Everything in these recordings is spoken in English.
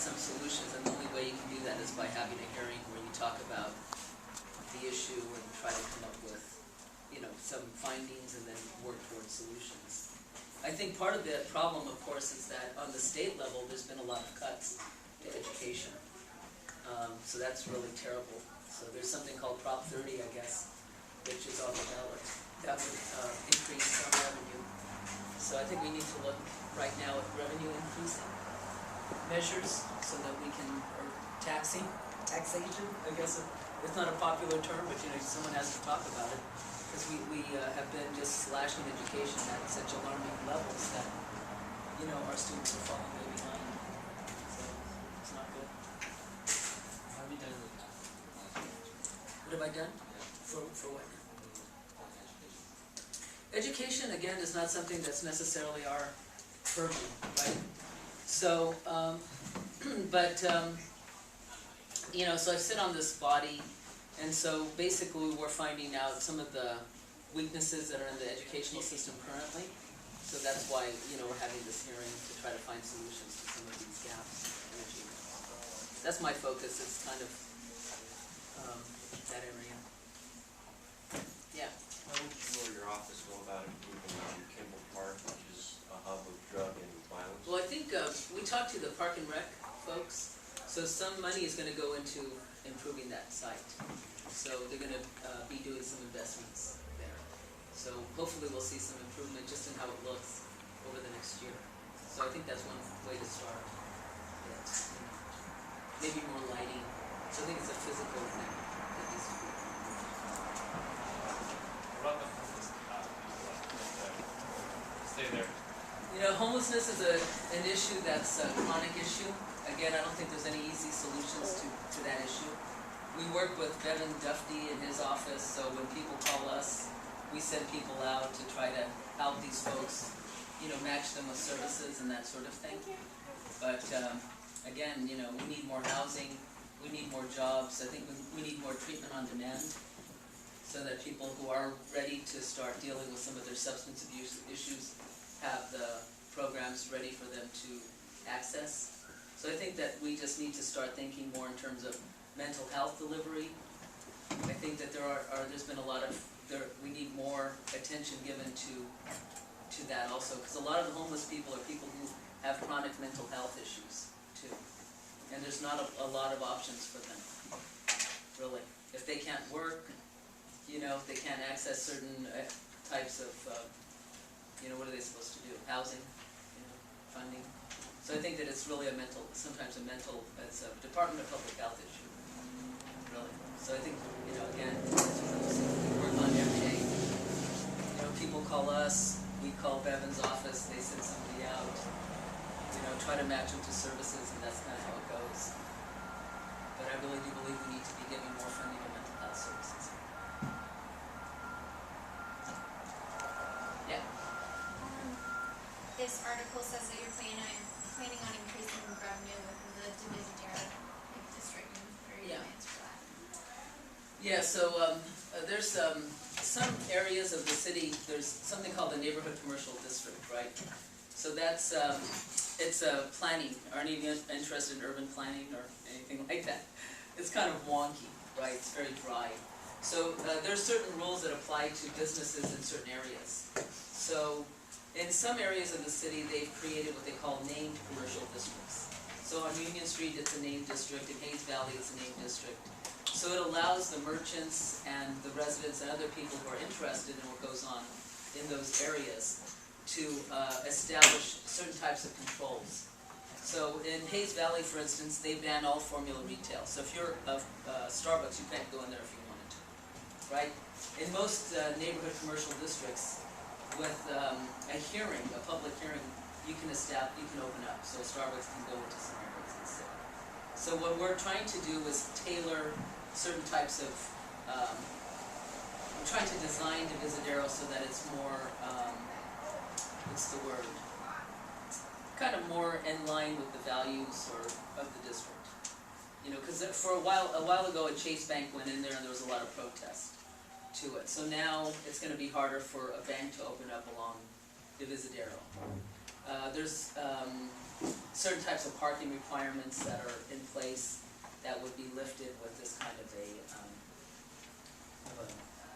some solutions, and the only way you can do that is by having a hearing where you talk about the issue and try to come up with, some findings and then work towards solutions. I think part of the problem, of course, is that on the state level, there's been a lot of cuts to education. So that's really terrible. So there's something called Prop 30, I guess, which is on the ballot. That would increase some revenue. So I think we need to look right now at revenue increasing measures so that we can, or taxation, I guess it's not a popular term, but someone has to talk about it. Because we have been just slashing education at such alarming levels that, our students are falling way behind. So it's not good. What have you done with that? What have I done? For what? Education, again, is not something that's necessarily our purview, right? So, so I sit on this body, and so basically we're finding out some of the weaknesses that are in the educational system currently. So that's why, we're having this hearing to try to find solutions to some of these gaps in achievement. That's my focus. It's kind of that area. Yeah. How would you or your office go about improving Kimball Park, which is a hub of drug and violence? Well, I think we talked to the Park and Rec folks, so some money is going to go into improving that site. So they're going to be doing some investments there. So hopefully we'll see some improvement just in how it looks over the next year. So I think that's one way to start. Yes, maybe more lighting. So I think it's a physical thing that needs to be. What about the homeless stay there? Homelessness is an issue that's a chronic issue. Again, I don't think there's any easy solutions to that issue. We work with Bevan Duffy in his office, so when people call us, we send people out to try to help these folks, match them with services and that sort of thing. But again, we need more housing, we need more jobs. I think we need more treatment on demand so that people who are ready to start dealing with some of their substance abuse issues have the programs ready for them to access. So I think that we just need to start thinking more in terms of mental health delivery. I think that there's been a lot of, we need more attention given to that also, because a lot of the homeless people are people who have chronic mental health issues too. And there's not a lot of options for them, really. If they can't work, if they can't access certain types of, what are they supposed to do? Housing, funding. So I think that it's really it's a Department of Public Health issue, really. So I think, again, we work on every day. People call us, we call Bevan's office, they send somebody out, try to match them to services, and that's kind of how it goes. But I really do believe we need to be giving more funding to mental health services. Yeah. This article says that you're planning on increasing revenue within the Divisadero district, and what are your plans for that? Yeah, so there's some areas of the city, there's something called the Neighborhood Commercial District, right? So that's, it's planning. Aren't you interested in urban planning or anything like that? It's kind of wonky, right? It's very dry. So there's certain rules that apply to businesses in certain areas. So in some areas of the city, they've created what they call named commercial districts. So on Union Street, it's a named district. In Hayes Valley, it's a named district. So it allows the merchants and the residents and other people who are interested in what goes on in those areas to establish certain types of controls. So in Hayes Valley, for instance, they ban all formula retail. So if you're Starbucks, you can't go in there if you wanted to, right? In most neighborhood commercial districts, with a hearing, a public hearing, you can open up. So Starbucks can go into some areas and sit. So what we're trying to do is tailor certain types of, we're trying to design Divisadero so that it's more, what's the word? It's kind of more in line with the values of the district. Because for a while ago, a Chase Bank went in there and there was a lot of protest to it. So now it's going to be harder for a bank to open up along Divisadero. There's certain types of parking requirements that are in place that would be lifted with this kind of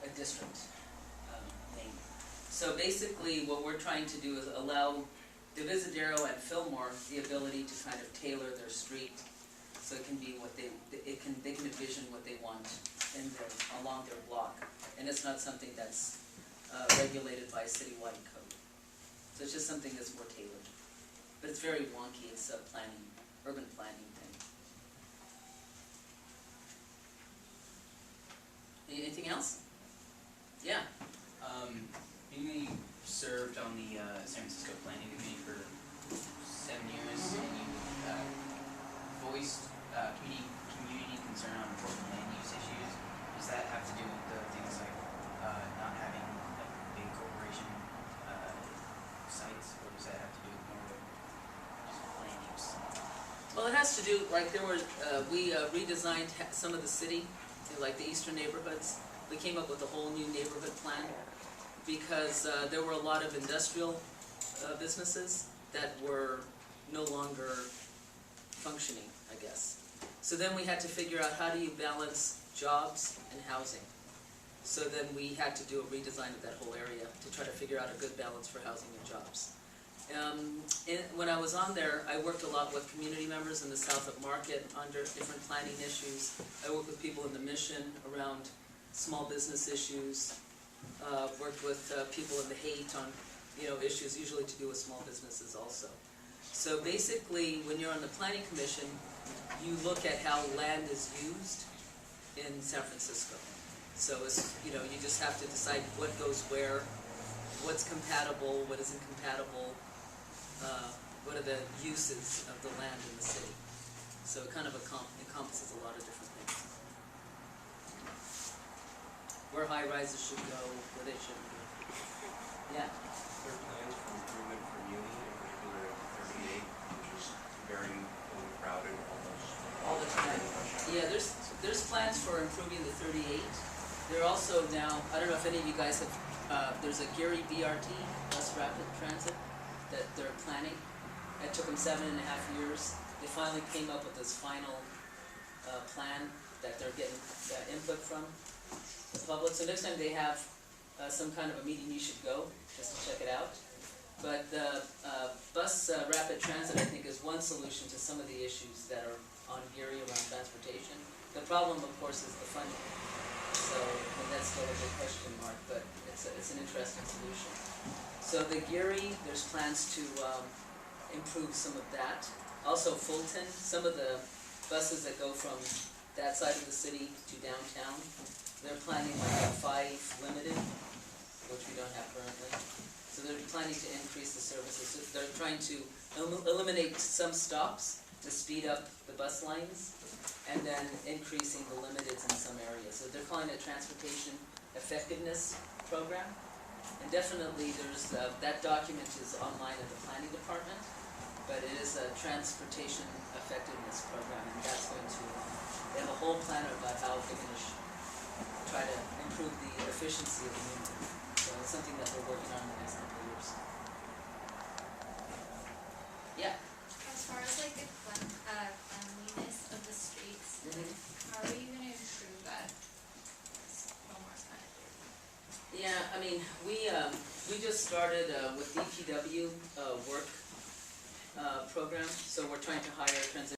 a district name. So basically, what we're trying to do is allow Divisadero and Fillmore the ability to kind of tailor their street so it can be what they can envision what they want in their, along their block, and it's not something that's regulated by a citywide code. So it's just something that's more tailored, but it's very wonky. It's a planning, urban planning thing. Anything else? Yeah. You served on the San Francisco Planning Committee for 7 years, and you voiced community concern on important land use issues. Does that have to do with the things like not having like big corporation sites, or does that have to do with more of just land use? Well, it has to do, like there were, we redesigned some of the city, like the eastern neighborhoods. We came up with a whole new neighborhood plan because there were a lot of industrial businesses that were no longer functioning, I guess. So then we had to figure out how do you balance jobs and housing. So then we had to do a redesign of that whole area to try to figure out a good balance for housing and jobs. When I was on there, I worked a lot with community members in the south of Market under different planning issues. I worked with people in the Mission around small business issues. Worked with people in the Haight on, issues usually to do with small businesses also. So basically, when you're on the Planning Commission, you look at how land is used in San Francisco. So it's, you just have to decide what goes where, what's compatible, what isn't compatible, what are the uses of the land in the city. So it kind of encompasses a lot of different things. Where high rises should go, where they shouldn't go. Yeah. There are plans for improvement for Muni, in particular at 38, which is very overcrowded almost. All the time. Yeah, there's plans for improving the 38. There are also now, I don't know if any of you guys have, there's a Gary BRT, bus rapid transit, that they're planning. It took them 7.5 years. They finally came up with this final plan that they're getting input from the public. So next time they have some kind of a meeting, you should go just to check it out. But bus rapid transit, I think, is one solution to some of the issues that are on Geary around transportation. The problem, of course, is the funding. So that's still a big question mark, but it's an interesting solution. So the Geary, there's plans to improve some of that. Also Fulton, some of the buses that go from that side of the city to downtown, they're planning like a 5 limited, which we don't have currently. So they're planning to increase the services. So they're trying to eliminate some stops to speed up the bus lines, and then increasing the limiteds in some areas. So they're calling it a transportation effectiveness program. And definitely there's, that document is online at the planning department, but it is a transportation effectiveness program, and that's going to, they have a whole plan about how they're going to try to improve the efficiency of the movement. So it's something that we're working on in the next couple of years. Yeah? As far as like the cleanliness of the streets, how are you gonna improve that? Fillmore's kind of dirty. Yeah, I mean, we just started with DPW work program, so we're trying to hire transition